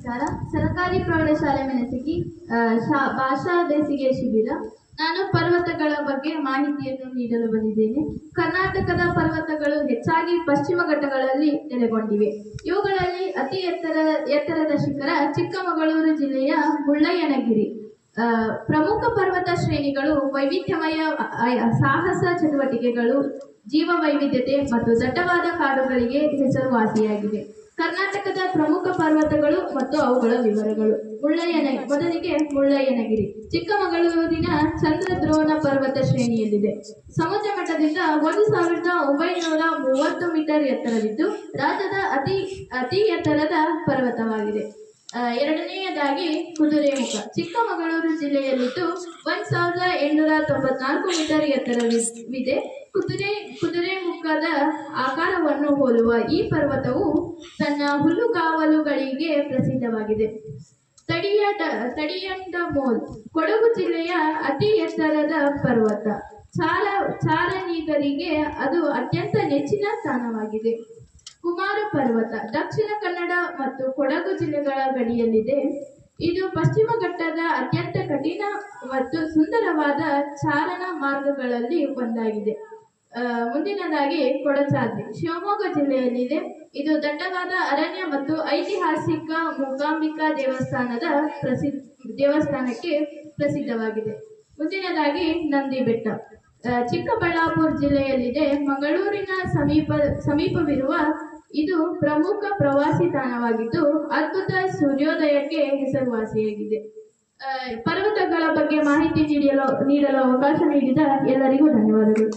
ನಮಸ್ಕಾರ. ಸರ್ಕಾರಿ ಪ್ರೌಢಶಾಲೆ ಮೆಣಸಿಗಿ ಭಾಷಾ ಬೇಸಿಗೆ ಶಿಬಿರ. ನಾನು ಪರ್ವತಗಳ ಬಗ್ಗೆ ಮಾಹಿತಿಯನ್ನು ನೀಡಲು ಬಂದಿದ್ದೇನೆ. ಕರ್ನಾಟಕದ ಪರ್ವತಗಳು ಹೆಚ್ಚಾಗಿ ಪಶ್ಚಿಮ ಘಟ್ಟಗಳಲ್ಲಿ ನೆಲೆಗೊಂಡಿವೆ. ಇವುಗಳಲ್ಲಿ ಅತಿ ಎತ್ತರದ ಶಿಖರ ಚಿಕ್ಕಮಗಳೂರು ಜಿಲ್ಲೆಯ ಮುಳ್ಳಯ್ಯನಗಿರಿ. ಪ್ರಮುಖ ಪರ್ವತ ಶ್ರೇಣಿಗಳು ವೈವಿಧ್ಯಮಯ ಸಾಹಸ ಚಟುವಟಿಕೆಗಳು, ಜೀವ ವೈವಿಧ್ಯತೆ ಮತ್ತು ದಟ್ಟವಾದ ಕಾಡುಗಳಿಗೆ ಹೆಸರುವಾಸಿಯಾಗಿವೆ. ಕರ್ನಾಟಕದ ಪ್ರಮುಖ ಪರ್ವತಗಳು ಮತ್ತು ಅವುಗಳ ವಿವರಗಳು. ಮೊದಲಿಗೆ ಮುಳ್ಳಯ್ಯನಗಿರಿ ಚಿಕ್ಕಮಗಳೂರಿನ ಚಂದ್ರದ್ರೋಣ ಪರ್ವತ ಶ್ರೇಣಿಯಲ್ಲಿದೆ. ಸಮುದ್ರ ಮಟ್ಟದಿಂದ 1930 ಮೀಟರ್ ಎತ್ತರವಿದ್ದು ರಾಜ್ಯದ ಅತಿ ಎತ್ತರದ ಪರ್ವತವಾಗಿದೆ. ಎರಡನೆಯದಾಗಿ ಕುದುರೆಮುಖ ಚಿಕ್ಕಮಗಳೂರು ಜಿಲ್ಲೆಯಲ್ಲಿದ್ದು 1894 ಮೀಟರ್ ಎತ್ತರವಿದೆ. ಕುದುರೆಮುಖದ ಆಕಾರವನ್ನು ಹೋಲುವ ಈ ಪರ್ವತವು ತನ್ನ ಹುಲ್ಲುಗಾವಲುಗಳಿಗೆ ಪ್ರಸಿದ್ಧವಾಗಿದೆ. ತಡಿಯಂಡಮೋಲ್ ಕೊಡಗು ಜಿಲ್ಲೆಯ ಅತಿ ಎತ್ತರದ ಪರ್ವತ. ಚಾರಣಿಗರಿಗೆ ಅದು ಅತ್ಯಂತ ನೆಚ್ಚಿನ ಸ್ಥಾನವಾಗಿದೆ. ಕುಮಾರ ಪರ್ವತ ದಕ್ಷಿಣ ಕನ್ನಡ ಮತ್ತು ಕೊಡಗು ಜಿಲ್ಲೆಗಳ ಗಡಿಯಲ್ಲಿದೆ. ಇದು ಪಶ್ಚಿಮ ಘಟ್ಟದ ಅತ್ಯಂತ ಕಠಿಣ ಮತ್ತು ಸುಂದರವಾದ ಚಾರಣ ಮಾರ್ಗಗಳಲ್ಲಿ ಒಂದಾಗಿದೆ. ಮುಂದಿನದಾಗಿ ಕೊಡಚಾದ್ರಿ ಶಿವಮೊಗ್ಗ ಜಿಲ್ಲೆಯಲ್ಲಿದೆ. ಇದು ದಟ್ಟವಾದ ಅರಣ್ಯ ಮತ್ತು ಐತಿಹಾಸಿಕ ಮೂಕಾಂಬಿಕಾ ದೇವಸ್ಥಾನಕ್ಕೆ ಪ್ರಸಿದ್ಧವಾಗಿದೆ. ಮುಂದಿನದಾಗಿ ನಂದಿ ಬೆಟ್ಟ ಚಿಕ್ಕಬಳ್ಳಾಪುರ ಜಿಲ್ಲೆಯಲ್ಲಿದೆ. ಮಂಗಳೂರಿನ ಸಮೀಪವಿರುವ ಇದು ಪ್ರಮುಖ ಪ್ರವಾಸಿ ತಾಣವಾಗಿದ್ದು ಅದ್ಭುತ ಸೂರ್ಯೋದಯಕ್ಕೆ ಹೆಸರುವಾಸಿಯಾಗಿದೆ. ಪರ್ವತಗಳ ಬಗ್ಗೆ ಮಾಹಿತಿ ನೀಡಲು ಅವಕಾಶ ನೀಡಿದ ಎಲ್ಲರಿಗೂ ಧನ್ಯವಾದಗಳು.